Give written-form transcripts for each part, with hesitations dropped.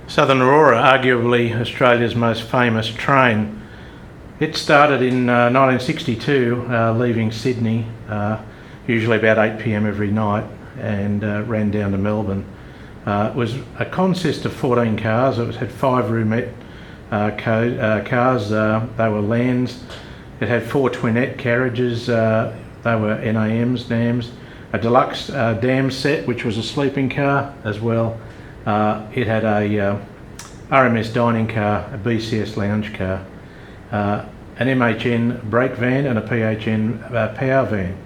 Southern Aurora, arguably Australia's most famous train. It started in 1962, leaving Sydney, usually about 8 p.m. every night, and ran down to Melbourne. It was a consist of 14 cars. It had 5 roomette cars. They were Lands. It had 4 twinette carriages. They were NAMs, a deluxe dam set, which was a sleeping car as well. It had a RMS dining car, a BCS lounge car, an MHN brake van and a PHN power van.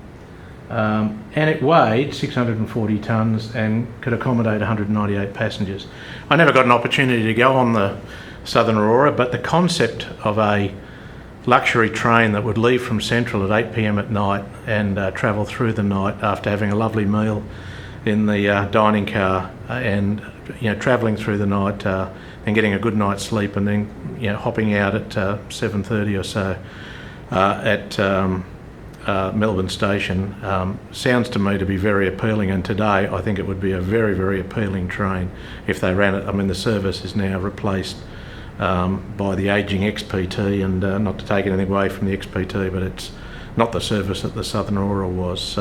And it weighed 640 tonnes and could accommodate 198 passengers. I never got an opportunity to go on the Southern Aurora, but the concept of a luxury train that would leave from Central at 8 p.m. at night and travel through the night after having a lovely meal in the dining car, and travelling through the night and getting a good night's sleep, and then hopping out at 7:30 or so at Melbourne Station sounds to me to be very appealing. And today I think it would be a very, very appealing train if they ran it. I mean, the service is now replaced by the ageing XPT, and not to take anything away from the XPT, but it's not the service that the Southern Aurora was.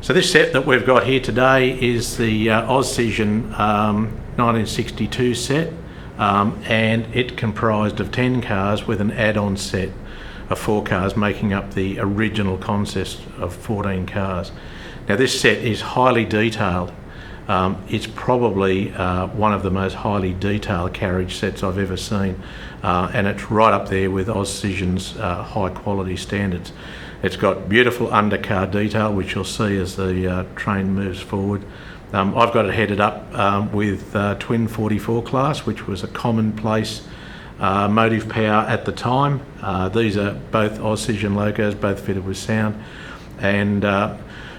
So this set that we've got here today is the Auscsion 1962 set, and it comprised of 10 cars with an add-on set of 4 cars, making up the original consist of 14 cars. Now this set is highly detailed. It's probably one of the most highly detailed carriage sets I've ever seen, and it's right up there with Auscion's high quality standards. It's got beautiful undercar detail, which you'll see as the train moves forward. I've got it headed up with twin 44 class, which was a commonplace motive power at the time. These are both Auscision locos, both fitted with sound. And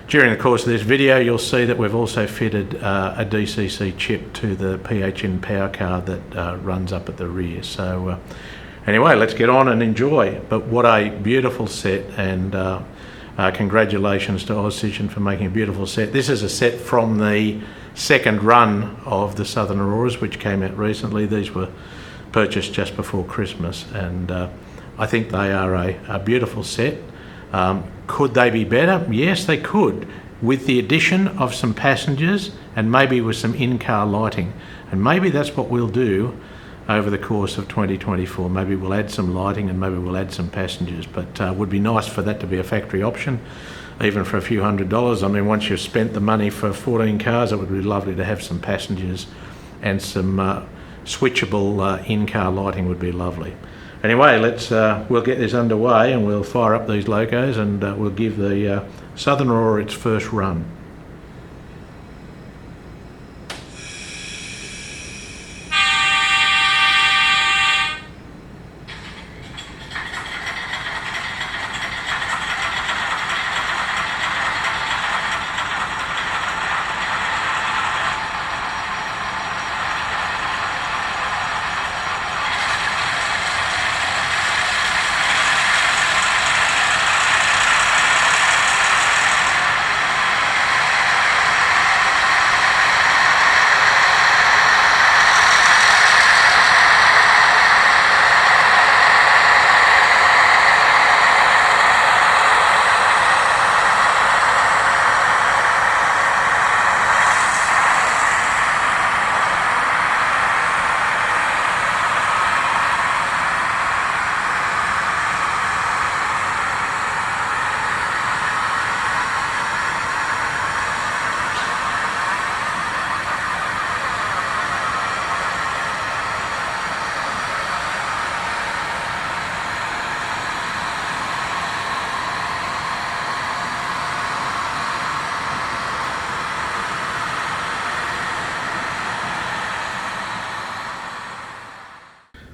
during the course of this video, you'll see that we've also fitted a DCC chip to the PHN Power Car that runs up at the rear. So anyway, let's get on and enjoy. But what a beautiful set, and congratulations to Auscsion for making a beautiful set. This is a set from the second run of the Southern Auroras, which came out recently. These were purchased just before Christmas, and I think they are a beautiful set. Could they be better? Yes, they could, with the addition of some passengers and maybe with some in-car lighting. And maybe that's what we'll do over the course of 2024. Maybe we'll add some lighting and maybe we'll add some passengers, but would be nice for that to be a factory option, even for a few $100s. I mean, once you've spent the money for 14 cars, it would be lovely to have some passengers, and some switchable in-car lighting would be lovely. Anyway, we'll get this underway, and we'll fire up these locos, and we'll give the Southern Aurora its first run.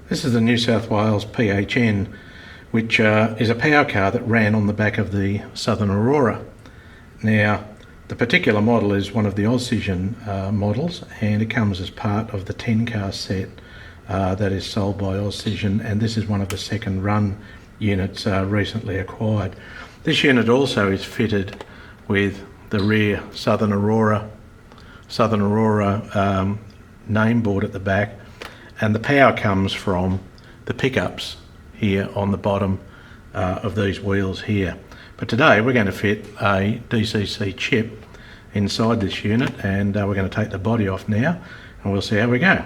This is the New South Wales PHN, which is a power car that ran on the back of the Southern Aurora. Now, The particular model is one of the Auscsion models, and it comes as part of the 10-car set that is sold by Auscsion, and this is one of the second run units recently acquired. This unit also is fitted with the rear Southern Aurora name board at the back, and the power comes from the pickups here on the bottom of these wheels here. But today we're going to fit a DCC chip inside this unit, and we're going to take the body off now and we'll see how we go.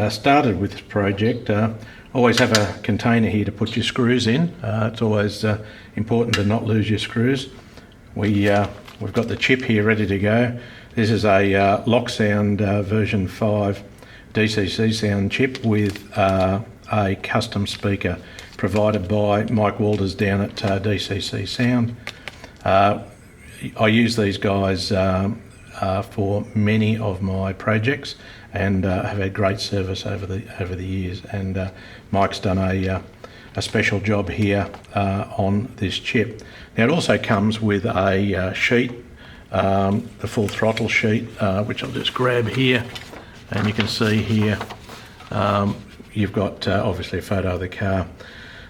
Started with this project, always have a container here to put your screws in. It's always important to not lose your screws. We've got the chip here ready to go. This is a Loksound version 5 DCC sound chip with a custom speaker provided by Mike Walters down at DCC Sound. I use these guys for many of my projects, and have had great service over the years. And Mike's done a special job here on this chip. Now, it also comes with a sheet, the full throttle sheet, which I'll just grab here, and you can see here you've got obviously a photo of the car,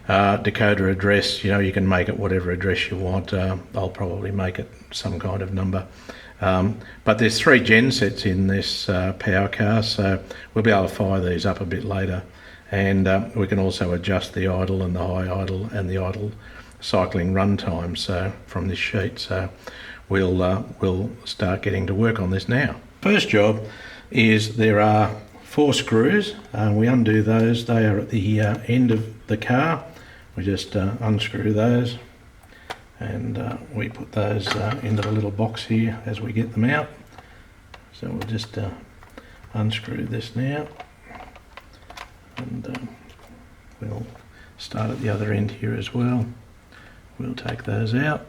decoder address. You know, you can make it whatever address you want. I'll probably make it some kind of number. But there's 3 gen sets in this power car, so we'll be able to fire these up a bit later. And we can also adjust the idle and the high idle and the idle cycling run time, so from this sheet. So we'll start getting to work on this now. First job is there are 4 screws. We undo those. They are at the end of the car. We just unscrew those, and we put those into the little box here as we get them out. So we'll just unscrew this now, and we'll start at the other end here as well. We'll take those out,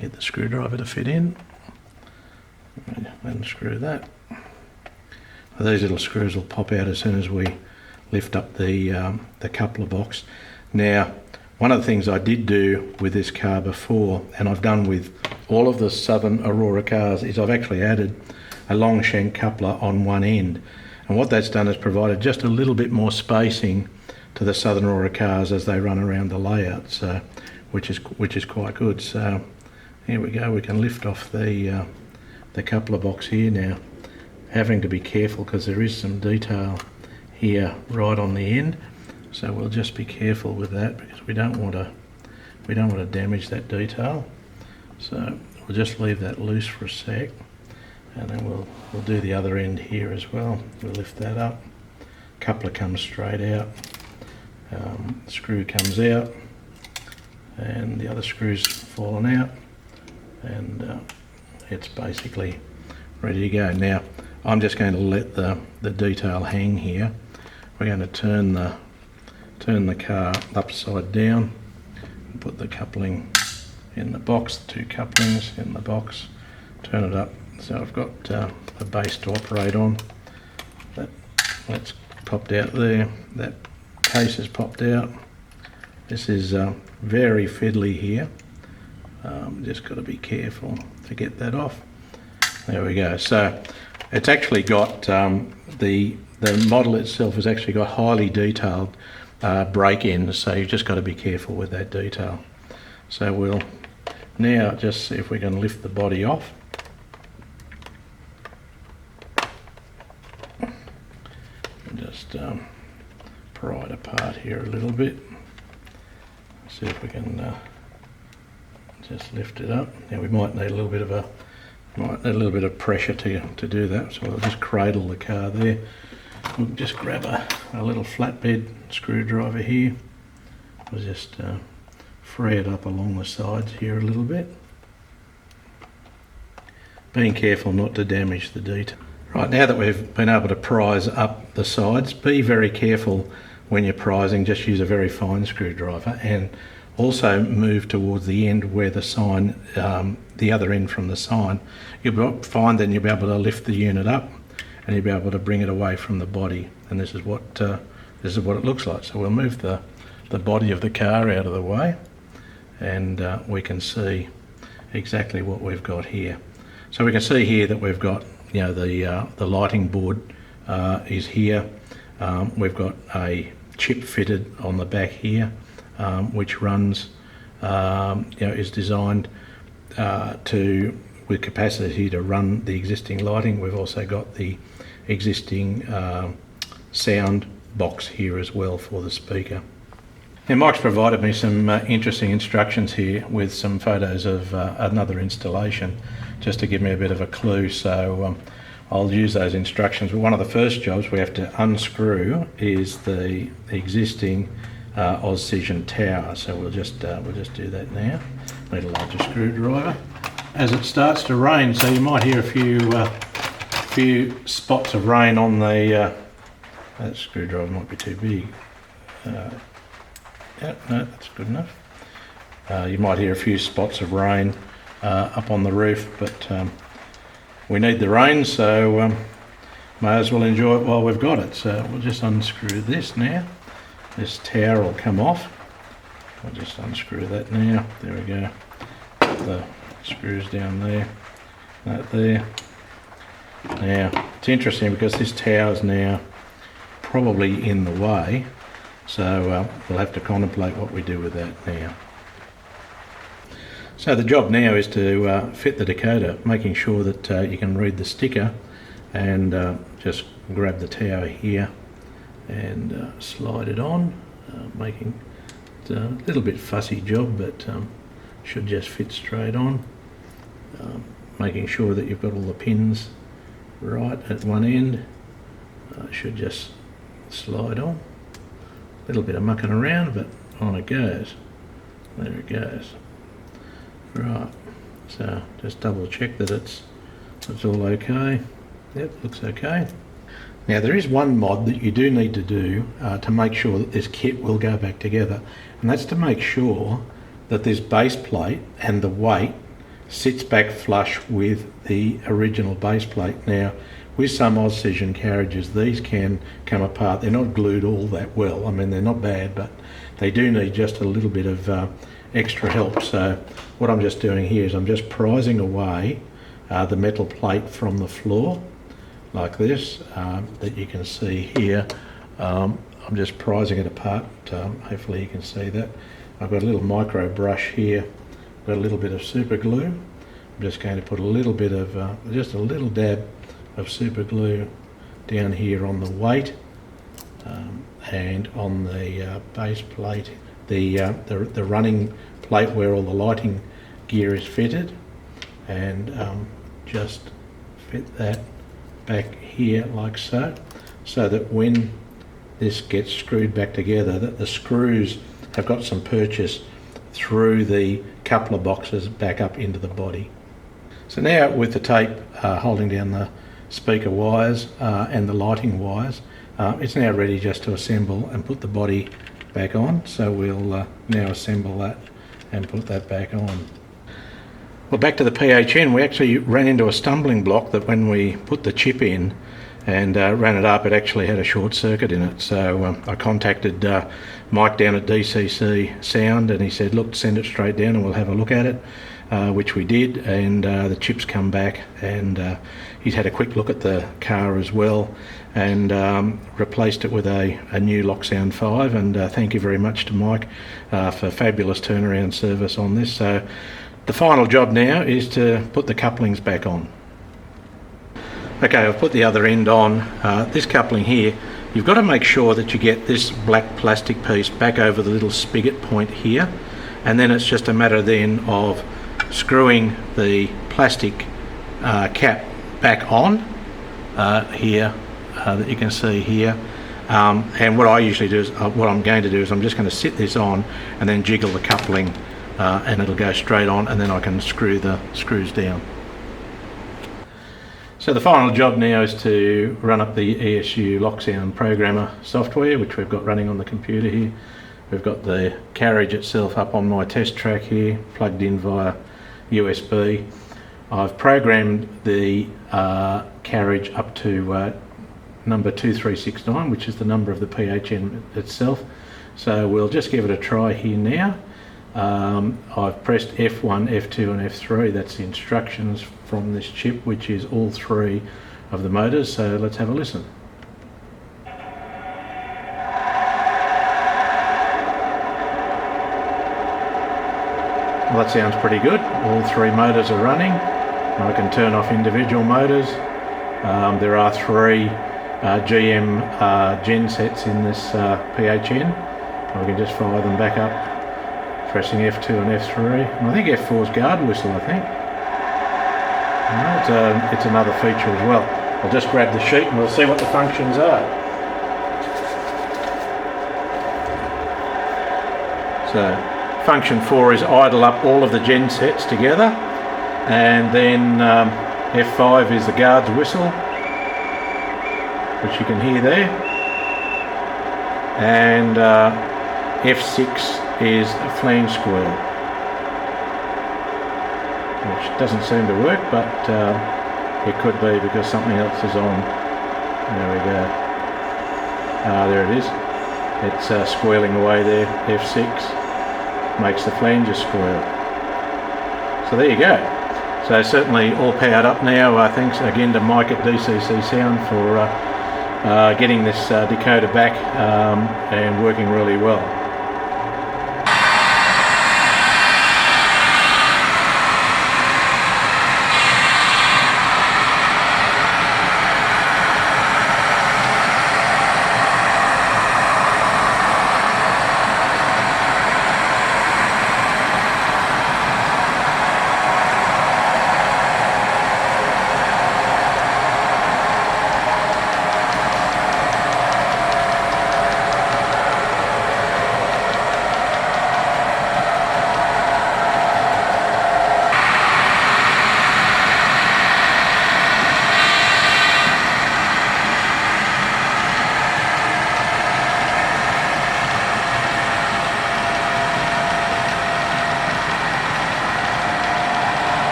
get the screwdriver to fit in, unscrew that. These little screws will pop out as soon as we lift up the coupler box. Now, one of the things I did do with this car before, and I've done with all of the Southern Aurora cars, is I've actually added a long shank coupler on one end. And what that's done is provided just a little bit more spacing to the Southern Aurora cars as they run around the layout, so which is quite good. So here we go. We can lift off the coupler box here now. Having to be careful because there is some detail here right on the end, so we'll just be careful with that because we don't want to damage that detail. So we'll just leave that loose for a sec, and then we'll do the other end here as well. We'll lift that up. Coupler comes straight out. Screw comes out, and the other screw's fallen out, and it's basically ready to go. Now, I'm just going to let the detail hang here. We're going to turn the car upside down and put the coupling in the box, the 2 couplings in the box, turn it up. So I've got the base to operate on. That's popped out there. That case has popped out. This is very fiddly here. Just got to be careful to get that off. There we go. So it's actually got the model itself has actually got highly detailed brake ends, so you've just got to be careful with that detail. So we'll now just see if we can lift the body off. And just pry it apart here a little bit. See if we can just lift it up. Now we might need a little bit of pressure to do that, so we'll just cradle the car there. We'll just grab a little flatbed screwdriver here. We'll just free it up along the sides here a little bit, being careful not to damage the detail. Right, now that we've been able to prise up the sides, be very careful when you're prising. Just use a very fine screwdriver, and also move towards the end where the sign, the other end from the sign. You'll find then you'll be able to lift the unit up, and you'll be able to bring it away from the body. And this is what it looks like. So we'll move the body of the car out of the way, and we can see exactly what we've got here. So we can see here that we've got, you know, the lighting board is here. We've got a chip fitted on the back here, which runs, you know, is designed with capacity to run the existing lighting. We've also got the existing sound box here as well for the speaker. Now Mike's provided me some interesting instructions here with some photos of another installation, just to give me a bit of a clue. So I'll use those instructions. But one of the first jobs we have to unscrew is the existing Auscsion tower. So we'll just do that now. Need a larger screwdriver. As it starts to rain, so you might hear a few spots of rain on the. That screwdriver might be too big. Yeah, no, that's good enough. You might hear a few spots of rain up on the roof, but we need the rain, so may as well enjoy it while we've got it. So we'll just unscrew this now. This tower will come off. We'll just unscrew that now. There we go. Put the screws down there, that there. Now, it's interesting because this tower's now probably in the way, so we'll have to contemplate what we do with that now. So the job now is to fit the decoder, making sure that you can read the sticker, and just grab the tower here and slide it on, making it a little bit fussy job, but should just fit straight on. Making sure that you've got all the pins right at one end, should just slide on. A little bit of mucking around, but on it goes. There it goes. Right, so just double check that it's all okay. Yep, looks okay. Now there is one mod that you do need to do to make sure that this kit will go back together, and that's to make sure that this base plate and the weight sits back flush with the original base plate. Now with some Auscsion carriages, these can come apart. They're not glued all that well. I mean, they're not bad, but they do need just a little bit of extra help. So what I'm just doing here is I'm just prising away the metal plate from the floor like this, that you can see here. I'm just prising it apart. Hopefully you can see that. I've got a little micro brush here, got a little bit of super glue. I'm just going to put a little bit of, just a little dab of super glue down here on the weight, and on the base plate, the running plate where all the lighting gear is fitted, and just fit that back here like so, so that when this gets screwed back together, that the screws have got some purchase through the coupler boxes back up into the body. So now with the tape holding down the speaker wires and the lighting wires, it's now ready just to assemble and put the body back on. So we'll now assemble that and put that back on. Well, back to the PHN, we actually ran into a stumbling block that when we put the chip in and ran it up, it actually had a short circuit in it. So I contacted Mike down at DCC Sound, and he said, look, send it straight down and we'll have a look at it, which we did, and the chips come back, and he's had a quick look at the car as well, and replaced it with a new Loksound 5, and thank you very much to Mike for fabulous turnaround service on this. So the final job now is to put the couplings back on. Okay, I've put the other end on. This coupling here, you've got to make sure that you get this black plastic piece back over the little spigot point here, and then it's just a matter then of screwing the plastic cap back on here, that you can see here. And what I usually do is, what I'm going to do is I'm just going to sit this on and then jiggle the coupling, and it'll go straight on, and then I can screw the screws down. So the final job now is to run up the ESU Loksound programmer software, which we've got running on the computer here. We've got the carriage itself up on my test track here, plugged in via USB. I've programmed the carriage up to number 2369, which is the number of the PHN itself. So we'll just give it a try here now. I've pressed F1, F2 and F3. That's the instructions from this chip, which is all three of the motors. So let's have a listen. Well, that sounds pretty good. All three motors are running. I can turn off individual motors. There are three GM gen sets in this PHN. We can just fire them back up, pressing F2 and F3. And I think F4 is guard whistle, I think. No, it's another feature as well. I'll just grab the sheet and we'll see what the functions are. So, function 4 is idle up all of the gen sets together, and then F5 is the guard's whistle, which you can hear there, and F6 is a flange squeal, which doesn't seem to work, but it could be because something else is on. There we go. There it is. It's squealing away there. F6 makes the flanges squeal. So there you go. So certainly all powered up now. Thanks again to Mike at DCC Sound for getting this decoder back and working really well.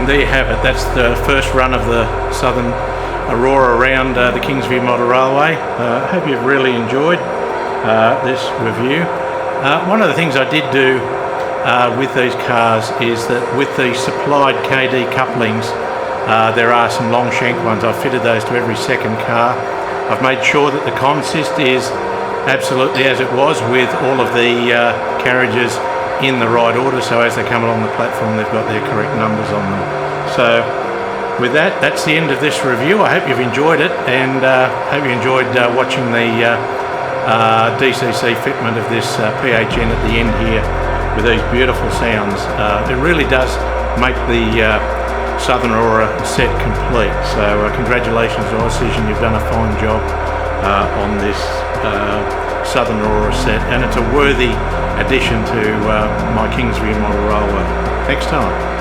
And there you have it. That's the first run of the Southern Aurora around the Kingsview Model Railway. I hope you've really enjoyed this review. One of the things I did do with these cars is that with the supplied KD couplings, there are some long shank ones. I've fitted those to every second car. I've made sure that the consist is absolutely as it was, with all of the carriages in the right order, so as they come along the platform they've got their correct numbers on them. So with that, that's the end of this review. I hope you've enjoyed it, and hope you enjoyed watching the DCC fitment of this PHN at the end here with these beautiful sounds. It really does make the Southern Aurora set complete. So congratulations to Auscsion, you've done a fine job on this Southern Aurora set, and it's a worthy addition to my Kingsview Model Railway. Next time.